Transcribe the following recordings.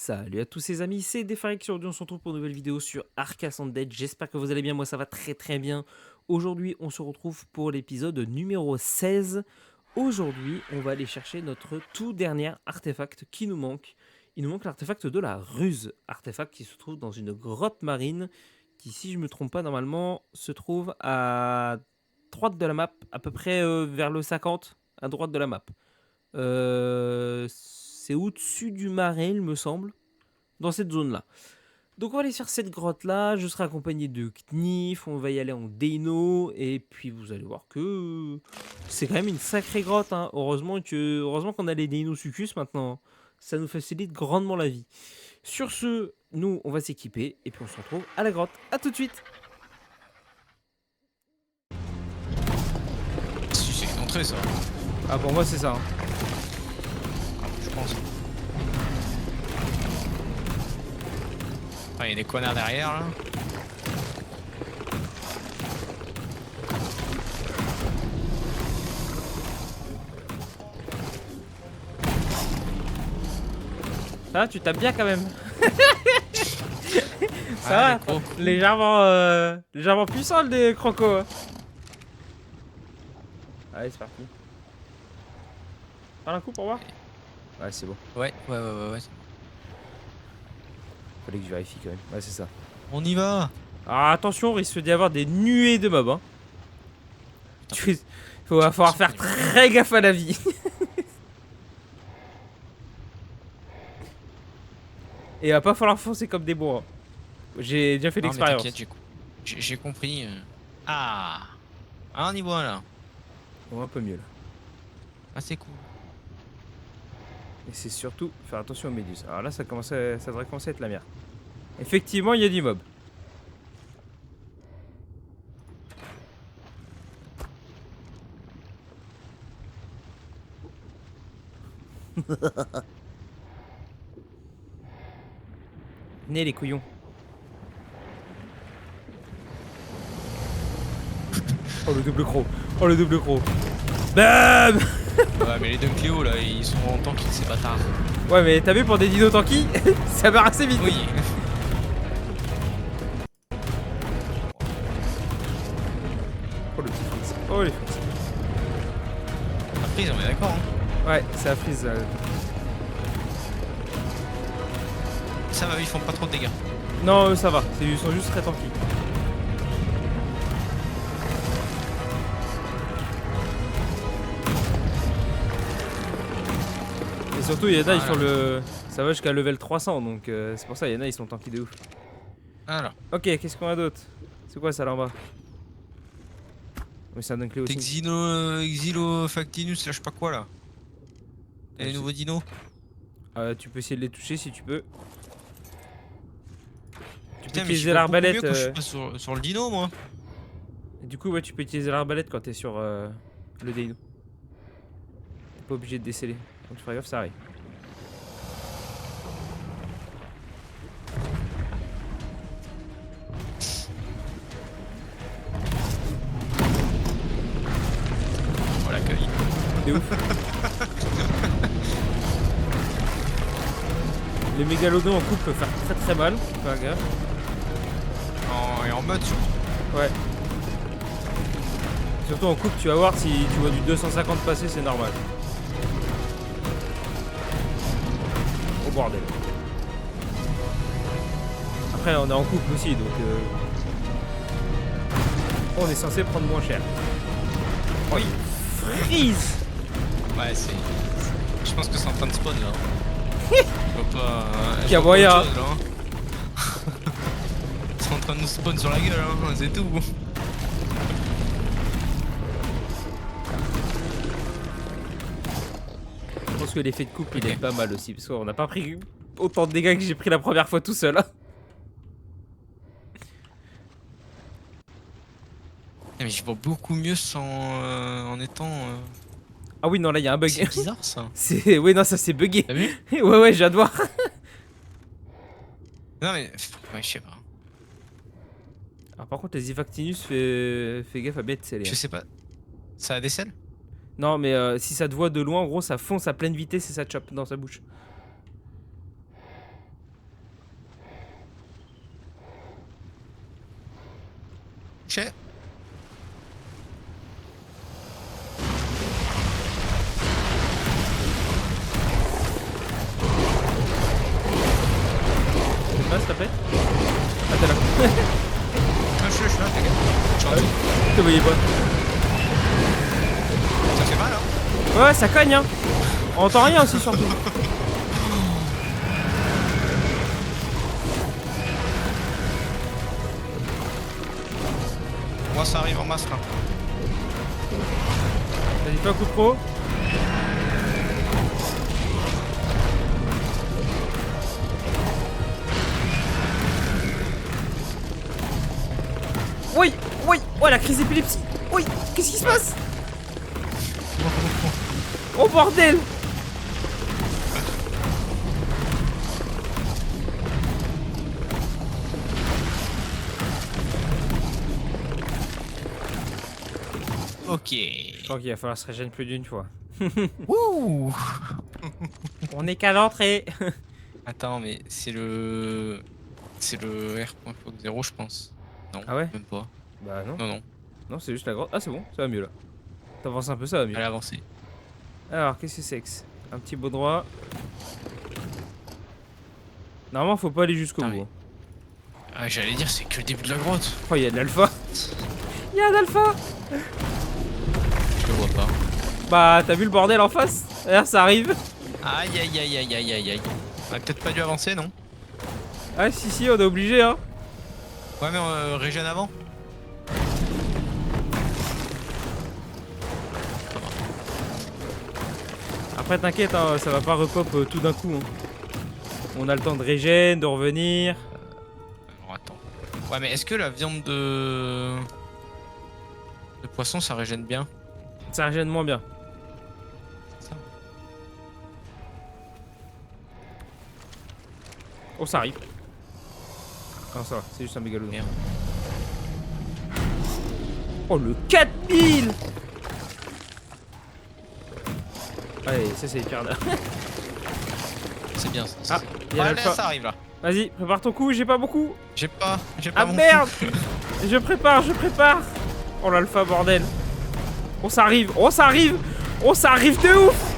Salut à tous ces amis, c'est Defarex. Aujourd'hui on se retrouve pour une nouvelle vidéo sur Ark Ascended. J'espère que vous allez bien, moi ça va très bien. Aujourd'hui on se retrouve pour l'épisode numéro 16. Aujourd'hui on va aller chercher notre tout dernier artefact qui nous manque. Il nous manque l'artefact de la ruse, artefact qui se trouve dans une grotte marine qui, si je me trompe pas, normalement se trouve à droite de la map, à peu près vers le 50, à droite de la map. C'est au-dessus du marais, il me semble, dans cette zone-là. Donc on va aller sur cette grotte-là, je serai accompagné de Knif, on va y aller en Deino, et puis vous allez voir que c'est quand même une sacrée grotte, hein. Heureusement qu'on a les Deino Succus maintenant, ça nous facilite grandement la vie. Sur ce, nous on va s'équiper, et puis on se retrouve à la grotte. A tout de suite. Si c'est une entrée ça. Ah pour moi c'est ça, hein. Je pense. Ah, il y a des connards derrière là. Ça va, tu tapes bien quand même. Ça Ah, va, légèrement puissant le croco. Allez, c'est parti. Parle un coup pour voir. Ouais, c'est bon. Ouais. Fallait que je vérifie quand même. Ouais, c'est ça. On y va. Alors attention, il risque d'y avoir des nuées de mobs, hein. Va falloir faire très gaffe à la vie. Et il va pas falloir foncer comme des bourrins. J'ai déjà fait Non, mais l'expérience. t'inquiète, j'ai compris. Ah, on y voit là. Bon, un peu mieux là. Ah, c'est cool. Et c'est surtout faire attention aux méduses. Alors là, ça devrait commencer à être la merde. Effectivement, il y a du mob. Venez les couillons. Oh le double croc. Oh le double croc. Bam. Ouais, mais les deux Cléo là, ils sont en tanky ces bâtards. Ouais mais t'as vu pour des dinos tanky, ça va assez vite. Oui. Oh le petit freeze. Oh les frises. La prise, on est d'accord. Hein. Ouais, c'est la freeze. Ça va, ils font pas trop de dégâts. Non, ça va. Ils sont juste très tanky. Et surtout, il y en a, ils sont le. Ça va jusqu'à level 300, donc c'est pour ça, il y en a, ils sont tanky de ouf. Alors. Ok, qu'est-ce qu'on a d'autre? C'est quoi ça là en bas? Oui, c'est un Dunkle aussi. Exilo Factinus, là, je sais pas quoi là. Et les nouveaux dinos. Tu peux essayer de les toucher si tu peux. Tu peux Putain, mais utiliser l'arbalète. que je suis pas sur le dino moi. Du coup, ouais, tu peux utiliser l'arbalète quand t'es sur le Deino. T'es pas obligé de déceler. Donc tu feras gaffe, ça arrive. Oh l'accueil. C'est ouf. Les mégalodons en coupe peuvent faire très mal. Faire gaffe. Et en mode surtout. Ouais. Surtout en coupe, tu vas voir si tu vois du 250 passer, c'est normal. Oh bordel. Après, on est en couple aussi, donc on est censé prendre moins cher. Oui. Freeze. Ouais, c'est. Je pense que c'est en train de spawn là. Je vois pas. Qu'il y a moyen. C'est en train de nous spawn sur la gueule, hein, c'est tout. Je pense que l'effet de coupe il est pas mal aussi, parce qu'on n'a pas pris autant de dégâts que j'ai pris la première fois tout seul. Mais je vois beaucoup mieux sans. En étant. Ah oui, non, là il y a un bug. C'est bizarre ça. Oui, non, ça c'est bugué. T'as vu? Ouais, je viens de voir. Non mais. Ouais, je sais pas. Alors, par contre, les Ifactinus, fais gaffe à bien te sceller. Je sais pas. Ça a des selles? Non, mais si ça te voit de loin, en gros, ça fonce à pleine vitesse et ça te chope dans sa bouche. Ok. Tu passes, s'il te plaît? Ah, t'es là. Ah, je suis là, t'inquiète. Je suis en dessous. Je te voyais pas. Ça fait mal, hein? Ouais, ça cogne, hein. On entend rien aussi, surtout. Moi, ça arrive en masse là. Vas-y, fais un coup de pro. Oui, oui. Oh, la crise d'épilepsie. Oui, qu'est-ce qui se passe? Oh, bordel. Ok. Je crois qu'il va falloir se régénérer plus d'une fois. Wouh. On est qu'à l'entrée. Attends, mais c'est le... C'est le R.0, je pense. Non, Ah ouais? même pas. Bah non. Non, non. Non, c'est juste la grotte. Ah, c'est bon, ça va mieux là. T'avances un peu, ça va mieux. Elle a avancé. Alors, qu'est-ce que c'est que un petit beau droit. Normalement, faut pas aller jusqu'au Ah, bout. mais- Hein. Ah, j'allais dire, c'est que le début de la grotte. Oh, il y a de l'alpha. Il y a de l'alpha. Je le vois pas. Bah, t'as vu le bordel en face? Regarde, ça arrive. Aïe, aïe, aïe, aïe, aïe, aïe, aïe. On a peut-être pas dû avancer, non? Ah, si, on est obligé, hein. Ouais, mais régène avant. Après, t'inquiète, hein, ça va pas repop tout d'un coup. Hein. On a le temps de régène, de revenir. Alors, attends. Ouais, mais est-ce que la viande de poisson, ça régène bien? Ça régène moins bien. Ça. Oh, ça arrive. Non, ça va, c'est juste un mégalodon. Merde. Oh, le 4000. Allez, ça c'est hyper là. C'est bien. Ah, il y a là, l'alpha. ça arrive là. Vas-y, prépare ton coup, j'ai pas beaucoup. J'ai pas Ah mon merde. coup. Je prépare. Oh l'alpha, bordel. Oh, ça arrive. Oh, ça arrive. Oh, ça arrive de ouf.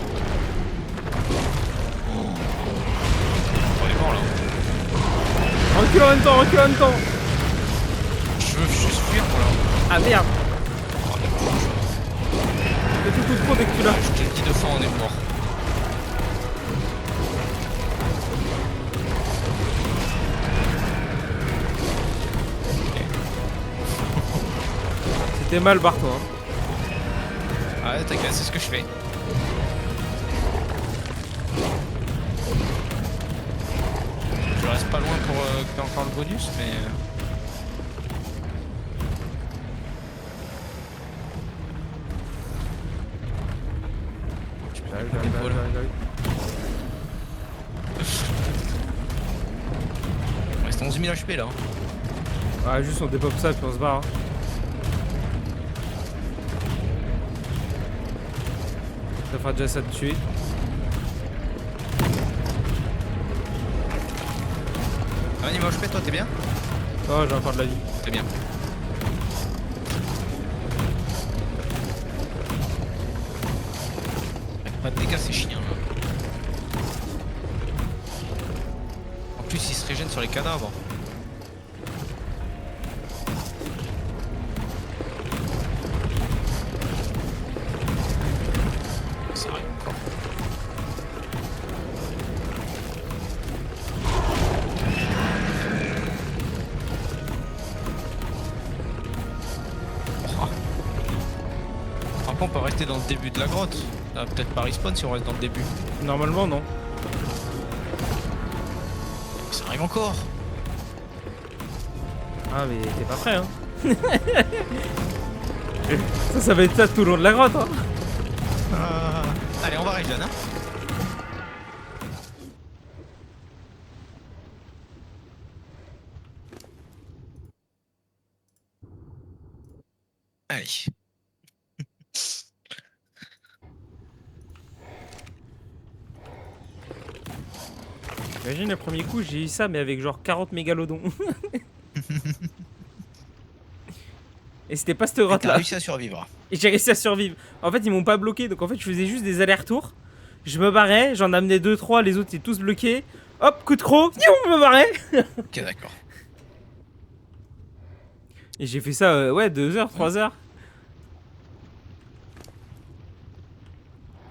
On est mort là. Recule en même temps. Je veux juste fuir pour là. Ah merde. Fais tout coup de pro dès que tu l'as. Je te le dis 2 fois, on est mort. C'était mal, barre-toi. Hein. Ah ouais, t'inquiète, c'est ce que je fais. Je reste pas loin pour que t'aies encore le bonus, mais... J'arrive. Il reste 11 000 HP là. Ah, juste on dépop ça puis on se barre. Hein. Ça fera déjà ça de tuer. Ah, niveau HP, toi, t'es bien? Oh, j'ai encore de la vie. T'es bien. Pas de dégâts, ces chiens là. En plus, ils se régènent sur les cadavres. Ça arrive encore. Après, on peut rester dans le début de la grotte. Ça va peut-être pas respawn si on reste dans le début. Normalement, non. Ça arrive encore. Ah, mais t'es pas prêt, hein. Ça va être ça tout le long de la grotte, hein. Allez, on va régène, hein. Allez. Imagine le premier coup, j'ai eu ça, mais avec genre 40 mégalodons. Et c'était pas cette Et grotte t'as là. réussi à survivre. Et j'ai réussi à survivre. En fait, ils m'ont pas bloqué, donc en fait, je faisais juste des allers-retours. Je me barrais, j'en amenais 2-3, les autres étaient tous bloqués. Hop, coup de croc, je me barrais. Ok, d'accord. Et j'ai fait ça, ouais, 2 heures, 3 heures.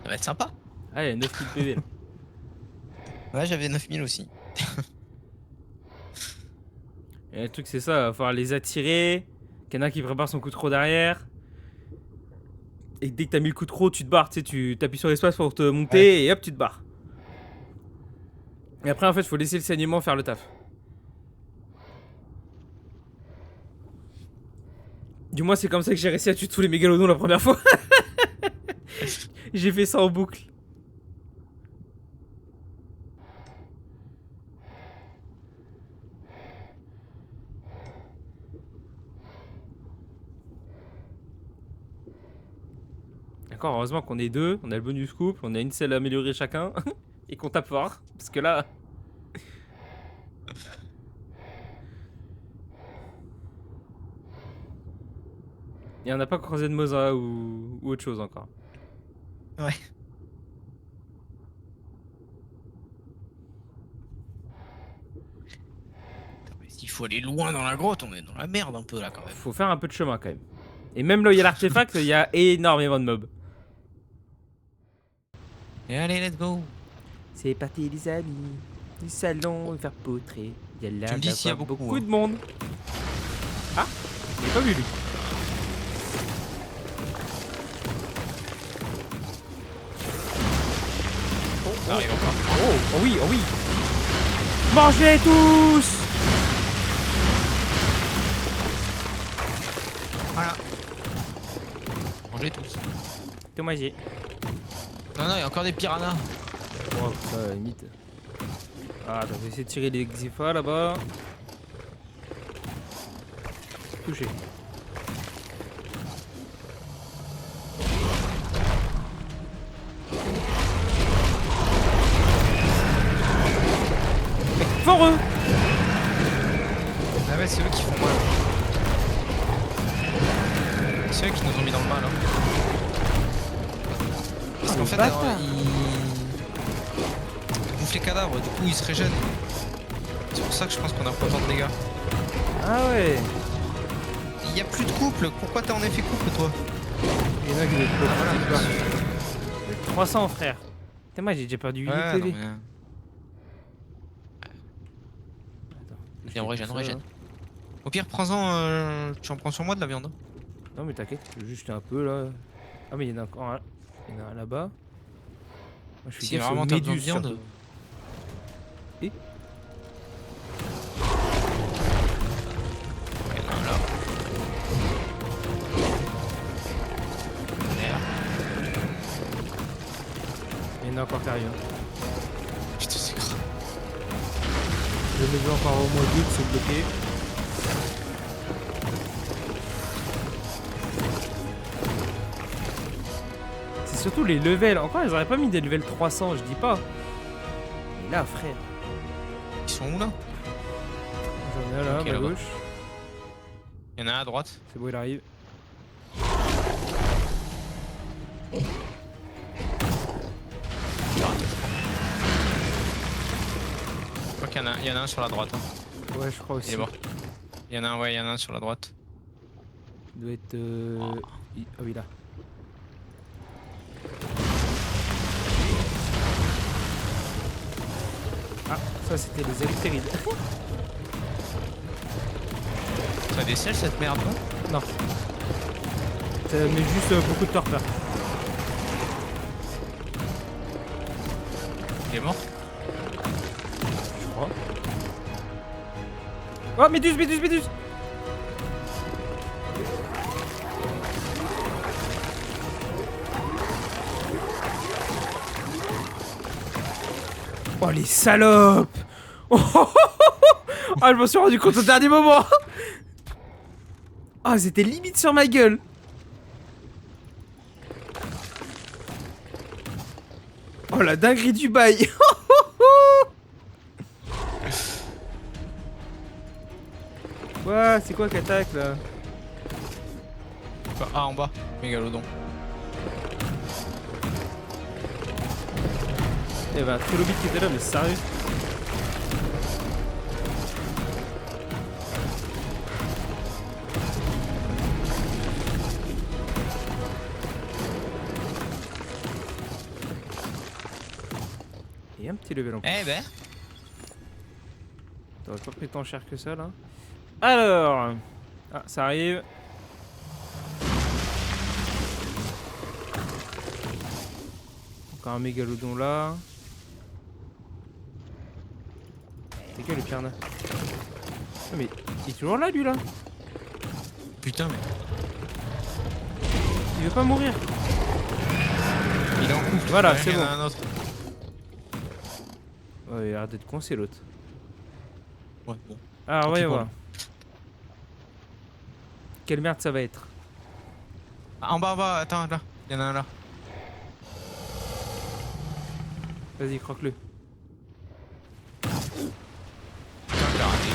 Ça va être sympa. Ah, il y a 9000 PV là. Ouais, j'avais 9000 aussi. Et le truc, c'est ça, va falloir les attirer. Qu'il y en a qui prépare son coup de croc derrière. Et dès que t'as mis le coup de croc, tu te barres. Tu sais, tu t'appuies sur l'espace pour te monter Ouais. et hop, tu te barres. Et après, en fait, faut laisser le saignement faire le taf. Du moins, c'est comme ça que j'ai réussi à tuer tous les mégalodons la première fois. J'ai fait ça en boucle. D'accord, heureusement qu'on est deux, on a le bonus couple, on a une selle à améliorer chacun. Et qu'on tape fort. Parce que là. Et on n'a pas croisé de Mosa ou autre chose encore. Ouais. S'il faut aller loin dans la grotte, on est dans la merde un peu là quand même. Faut faire un peu de chemin quand même. Et même là où il y a l'artefact, il y a énormément de mobs. Et allez, let's go. C'est parti les amis. Du salon, faire poutrer. Il y a là Tu me dis s'il y a beaucoup, de monde. Ah, j'ai pas vu lui. Ça arrive encore. Oh oui, oh oui. Mangez tous. Voilà. Mangez tous. Que manger. Non, non, il y a encore des piranhas. Oh, ça, à la limite. Ah, attends, je vais essayer de tirer les Xifa là-bas. Touché. Foreux. Ah ouais, c'est eux qui font mal. C'est eux qui nous ont mis dans le mal. Hein. Parce qu'en fait, alors, ils bouffent les cadavres, du coup ils se régènent. C'est pour ça que je pense qu'on a pas autant de dégâts. Ah ouais. Il n'y a plus de couple, pourquoi t'es en effet couple toi? Il y en a qui doivent Ah, voilà. 300 frère. Putain, moi j'ai déjà perdu 8 Ouais, PV. non, mais... Viens, on régène, on régène. Au pire, prends-en, tu en prends sur moi de la viande. Non mais t'inquiète, je vais juste un peu là. Ah mais il y en a encore un. Il y en a un là-bas. Moi je suis Si vraiment t'as besoin de viande. Et Il y en a un là. Merde. il y en a encore qui arrivent. Putain, c'est grave. Je les ai encore au moins 2 qui sont bloqués. C'est surtout les levels. Encore ils auraient pas mis des levels 300, je dis pas. Mais là frère. Ils sont où là? J'en ai un là, Ok, à là-bas. gauche. Il y en a un à droite. C'est bon, il arrive. Je crois qu'il y en a un sur la droite. Hein. Ouais, je crois aussi. Il est mort. Il y en a un, ouais, il y en a un sur la droite. Il doit être. Ah oui, là. Ah, ça c'était les Elphtérides. Ça décèle cette merde là? Non. Ça met juste beaucoup de torpeur. Il est mort? Je crois. Oh, Méduse, Méduse, Méduse! Oh, les salopes! Ah, je m'en suis rendu compte au dernier moment! Ah, c'était limite sur ma gueule! Oh, la dinguerie du bail! Ouah, c'est quoi qui attaque là? pas. Ah, en bas, mégalodon. Il y avait un trilobite qui était là, mais sérieux. Et un petit level en plus. Eh ben. T'aurais pas pris tant cher que ça là. Alors. Ah, ça arrive. Encore un mégalodon là. C'est quoi le piranha? Ah, mais il est toujours là lui là. Putain, mais. Il veut pas mourir. Il est en couple. Voilà, Ouais, c'est il y en bon. a un autre. Ouais, il a l'air d'être coincé l'autre. Ouais, bon. Ah, Tant ouais, pis pour ouais. lui. Quelle merde ça va être. Ah, en bas, attends, là. Il y en a un là. Vas-y, croque-le. Putain, je l'ai raté.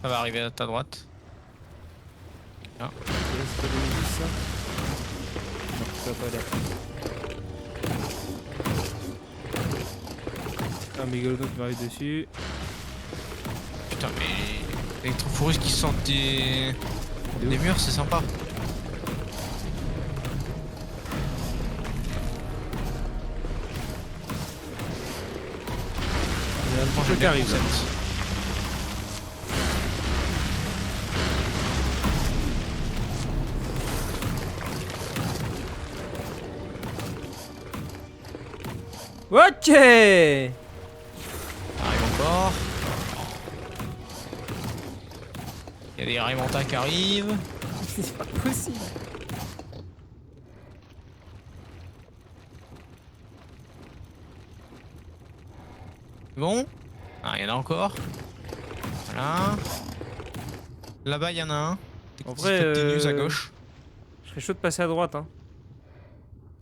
Ça va arriver à ta droite. Ah. C'est pas 2010 ça? Non, ça va pas l'air. Un mégalodon qui m'arrive dessus. Putain, mais. Electrophorus qui sortent des murs, c'est sympa. Il y a un Franchement, petit j'aime qui bien le arrive là. concept. Ok. Arrive encore. Il y a des Raymontas qui arrivent. C'est pas possible. Bon. Ah, il y en a encore. Voilà. Là-bas, il y en a un. En vrai, Tectinus à gauche. je serais chaud de passer à droite. Hein.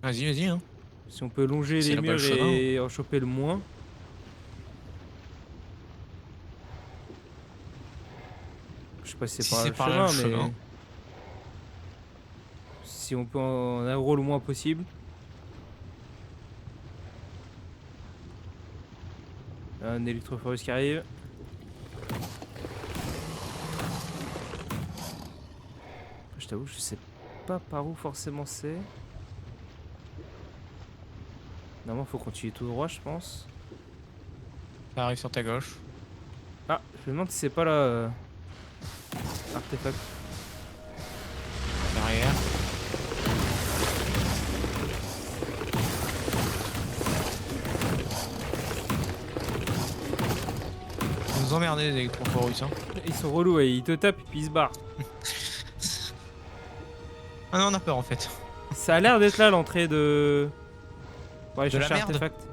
Vas-y, vas-y. Hein. Si on peut longer C'est les là-bas le murs chemin. et en choper le moins. Je sais pas si c'est Si par c'est le par là, chemin, le mais chemin. si on peut en aggro le moins possible. Un électrophorus qui arrive. Je t'avoue, je sais pas par où forcément c'est. Normalement, faut continuer tout droit, je pense. Ça arrive sur ta gauche. Ah, je me demande si c'est pas là. Artefact. Derrière. Vous nous emmerdez les électrophorus, hein. Ils sont relous, ouais, ils te tapent et puis ils se barrent. Ah non, on a peur en fait. Ça a l'air d'être là l'entrée de. Pour aller De la chercher merde. artefact.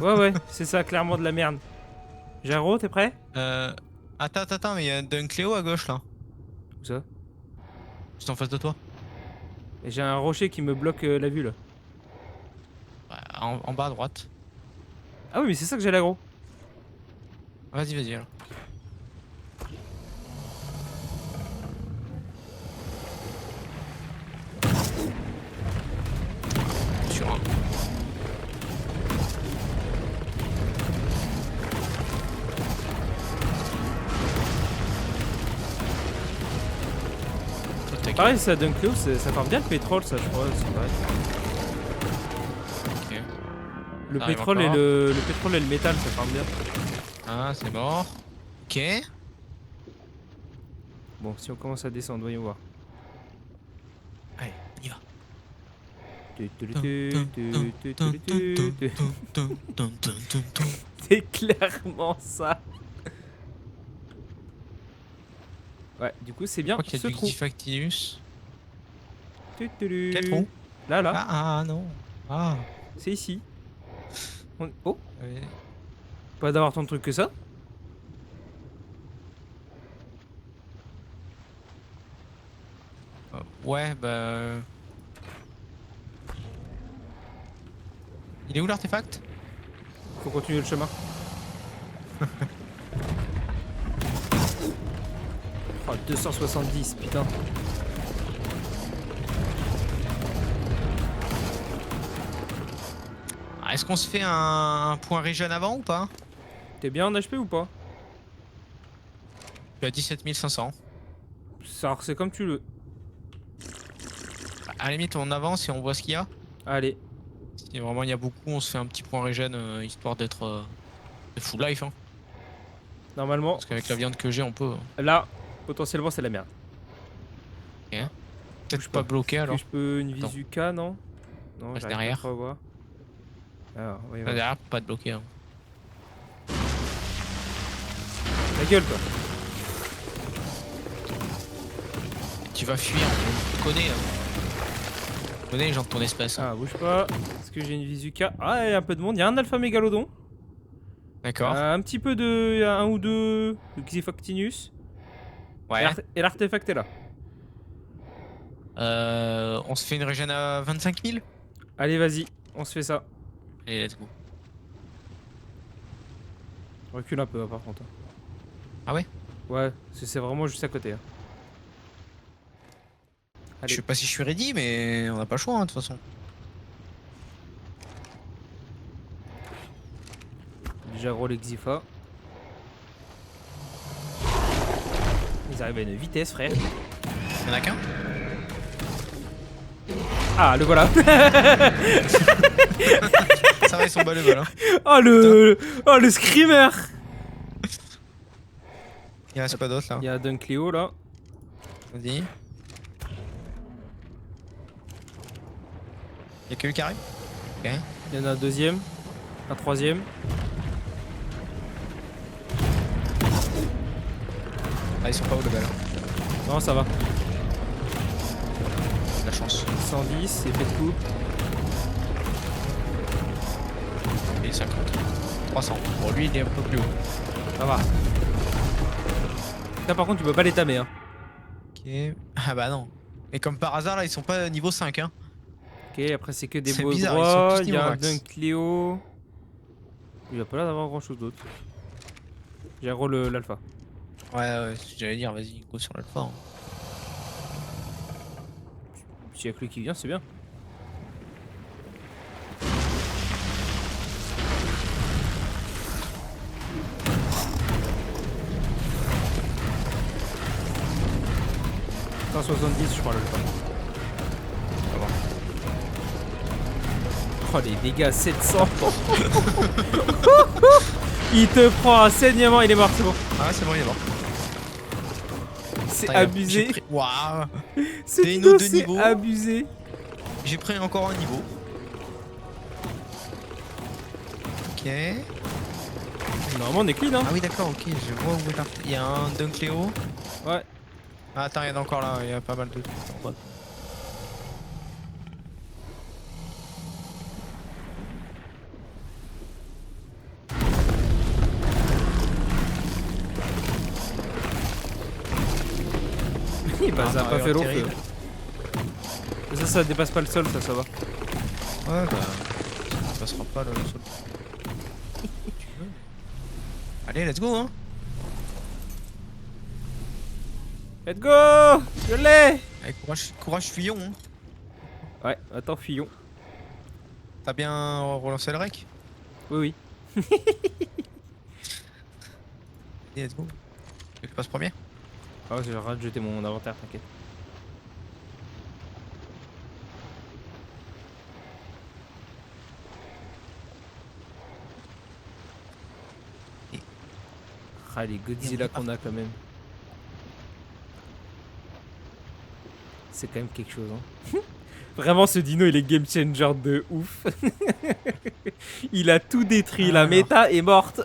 Ouais, ouais, c'est ça, clairement de la merde. Jaro, t'es prêt? Attends, mais il y a un Cléo à gauche là. Où ça? Juste en face de toi. Et j'ai un rocher qui me bloque la vue là. Ouais, en bas à droite. Ah oui, mais c'est ça que j'ai l'aggro. Vas-y alors. Sur un. Pareil, ça Dunklo, ça farme bien le pétrole, ça, je crois. C'est pareil. Ok. Le Ça arrive pétrole, et encore. le pétrole et le métal, ça farme bien. Ah, c'est mort. Ok. Bon, si on commence à descendre, voyons voir. Allez, on y va. C'est clairement ça. Ouais, du coup, c'est Je bien crois qu'il y ce a du trou. Gifactinus. Quel Quel trou? Là, là, Ah non. Ah. c'est ici. Oh, Ouais. pas d'avoir tant de trucs que ça. Ouais, bah. Il est où l'artefact? Faut continuer le chemin. Oh, 270, putain. Ah, est-ce qu'on se fait un point régène avant ou pas? T'es bien en HP ou pas? Je suis à 17 500. Ça, c'est comme tu veux. À la limite, on avance et on voit ce qu'il y a. Allez. Si vraiment il y a beaucoup, on se fait un petit point régène histoire d'être de full life. Hein. Normalement, Parce qu'avec la viande que j'ai, on peut. là, potentiellement, c'est la merde. Ok. Peut-être Bouge pas pas. bloqué Est-ce alors. que je peux une Attends. visu K, non? Non, Passe j'arrive derrière. pas à voir. Alors, oui, Là, derrière, pas de bloquer. Hein. La gueule, quoi. Tu vas fuir, on te connaît. On connaît les gens de ton espèce. Hein. Ah, bouge pas. Est-ce que j'ai une visu K? Ah, il y a un peu de monde. Il y a un alpha mégalodon. D'accord. Un petit peu de. Il y a un ou deux de Xifactinus. Ouais. Et l'artefact est là. On se fait une régène à 25 000. Allez, vas-y, on se fait ça. Allez, let's go. Recule un peu, hein, par contre. Ah ouais? Ouais, c'est vraiment juste à côté. Hein. Je Allez. sais pas si je suis ready, mais on n'a pas le choix hein, de toute façon. Déjà roll Xifa. Ils arrivent à une vitesse, frère. Il y en a qu'un? Ah, le voilà. Ça va, ils sont bas level. Hein. Oh le screamer. Il reste pas d'autres là. Il y a Dunkléo là. Vas-y. Y'a que lui qui arrive? Ok. Il y en a un deuxième. Un troisième. Ah, ils sont pas au level. Hein. Non, ça va. De la chance. 110, effet de coup. Et 50. 300. Bon, lui, il est un peu plus haut. Ça va. Là par contre tu peux pas les tamer hein. Ok. Ah bah non. Et comme par hasard, là, ils sont pas niveau 5. Hein. Ok, après c'est que des C'est beaux bizarre, ils droits. sont tous Il y niveau a un max. Dunkléo. Il a pas l'air d'avoir grand chose d'autre. J'ai roll l'alpha. Ouais, j'allais dire, vas-y, go sur l'alpha. Hein. S'il y a que lui qui vient, c'est bien. « 170 je crois l'alpha. Ça va. Oh les dégâts 700. Il te prend un saignement, il est mort, c'est bon. Ah ouais, c'est bon, il est mort. C'est Attends, abusé. j'ai pris- Waouh. C'est T'es une autre de c'est niveau. abusé. J'ai pris encore un niveau. Ok. Normalement on est clean hein. Ah oui, d'accord, ok, je vois où est l'arc. Il y a un Dunkléo. Ouais. Ah, attends, il y en a encore là, il y a pas mal de. En bas. Bah ça a Ah, pas fait long feu. terrible. Ça dépasse pas le sol, ça va. Ouais, bah. Ça passera pas le sol. Tu veux. Allez, let's go, hein. Let's go. Je l'ai. Allez, courage, fuyons. Hein. Ouais, attends, fuyons. T'as bien relancé le rec? Oui, oui. Allez, let's go. Tu veux que je passe premier? Ah ouais, j'ai raté de jeter mon inventaire, t'inquiète. Ah les Godzilla qu'on a quand même. C'est quand même quelque chose hein. Vraiment ce dino il est game changer de ouf. Il a tout détruit, la Alors. méta est morte.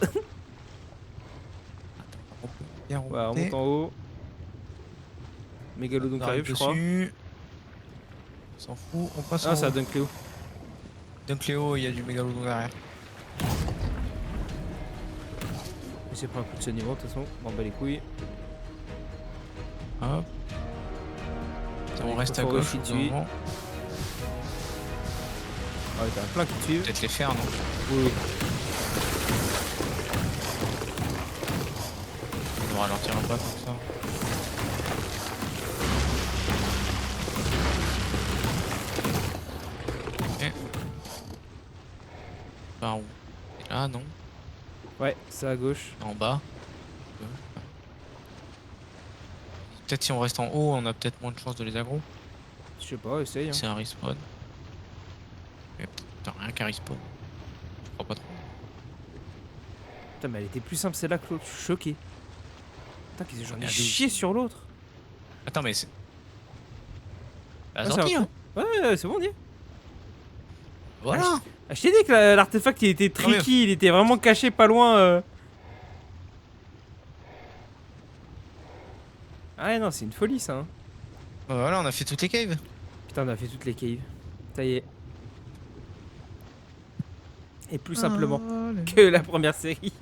On peut bien Ouais, on remonter. monte en haut. Mégalodon On qui arrive je crois. dessus. On s'en fout, on passe Ah en ça haut. donne Cléo. Dunkléo, il y a du mégalodon derrière. Il s'est pris un coup de saignement de toute façon, on bat les couilles. Hop. On Allez, reste à faut gauche. rusher au dessus. moment. Ah ouais, t'en as plein qui te suivent. Peut-être les faire, non? Oui, oui. On ralentira pas comme ça. Ok. Par où? C'est là, non? Ouais, c'est à gauche. En bas. Peut-être si on reste en haut, on a peut-être moins de chances de les aggro. Je sais pas, essaye. Hein. C'est un respawn. Mais t'as rien qu'à respawn. Je crois pas trop. Putain, mais elle était plus simple celle-là que l'autre. Je suis choqué. Putain, qu'est-ce que j'en ai Regardez chié aussi. sur l'autre. Attends, mais c'est. La Ah, c'est sortie, un hein. coup. Ouais, c'est bon, on y est. Voilà. Ah, je t'ai dit que l'artefact il était Non, mais- tricky, il était vraiment caché pas loin. Ah ouais, non, c'est une folie ça. Hein. Bah voilà, on a fait toutes les caves. Putain, on a fait toutes les caves. Ça y est. Et plus simplement que la première série.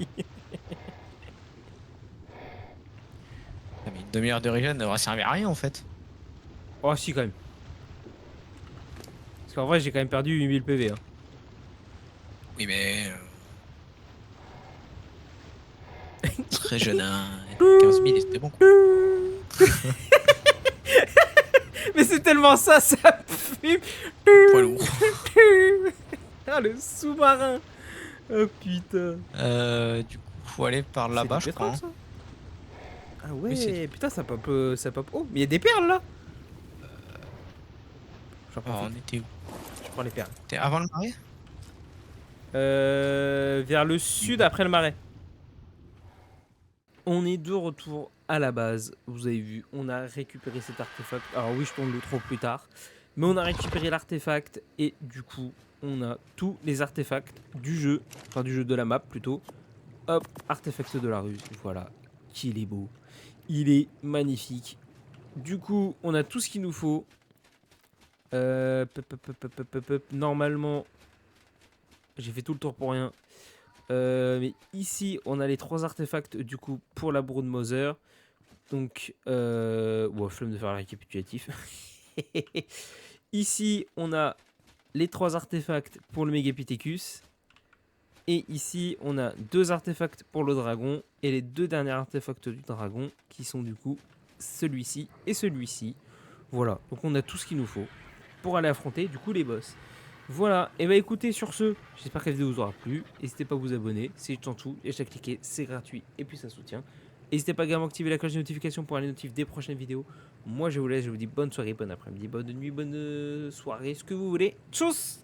Ah, mais une demi-heure de regen n'aura servi à rien en fait. Oh, si, quand même. Parce qu'en vrai, j'ai quand même perdu 8000 PV. Hein. Oui, mais. Très jeune, hein. 15 000, c'était bon quoi. Mais c'est tellement ça, ça fume. Poids lourd. Ah, le sous-marin. Oh putain. Du coup, faut aller par C'est là-bas, du je crois. pétrole Hein. ça. Ah Oui, c'est ouais, putain, ça pop. Ça pop. Oh, mais il y a des perles là. J'en Alors, profite. on était où? Je prends les perles. T'es avant le marais? Vers le sud après le marais. On est de retour à la base. Vous avez vu, on a récupéré cet artefact. Alors oui, je tourne le trop plus tard. Mais on a récupéré l'artefact et du coup, on a tous les artefacts du jeu. Enfin, du jeu de la map plutôt. Hop, artefact de la rue. Voilà, qu'il est beau. Il est magnifique. Du coup, on a tout ce qu'il nous faut. Normalement, j'ai fait tout le tour pour rien. Mais ici, on a les 3 artefacts du coup pour la Brood Mother. Donc, flemme de faire le récapitulatif. Ici, on a les 3 artefacts pour le Megapithecus. Et ici, on a 2 artefacts pour le dragon. Et les 2 derniers artefacts du dragon qui sont du coup celui-ci et celui-ci. Voilà, donc on a tout ce qu'il nous faut pour aller affronter du coup les boss. Voilà, et bah écoutez, sur ce, j'espère que la vidéo vous aura plu. N'hésitez pas à vous abonner, c'est juste en dessous, et à cliquer, c'est gratuit et puis ça soutient. N'hésitez pas également à activer la cloche de notification pour aller notifier des prochaines vidéos. Moi je vous laisse, je vous dis bonne soirée, bon après-midi, bonne nuit, bonne soirée, ce que vous voulez. Tchuss!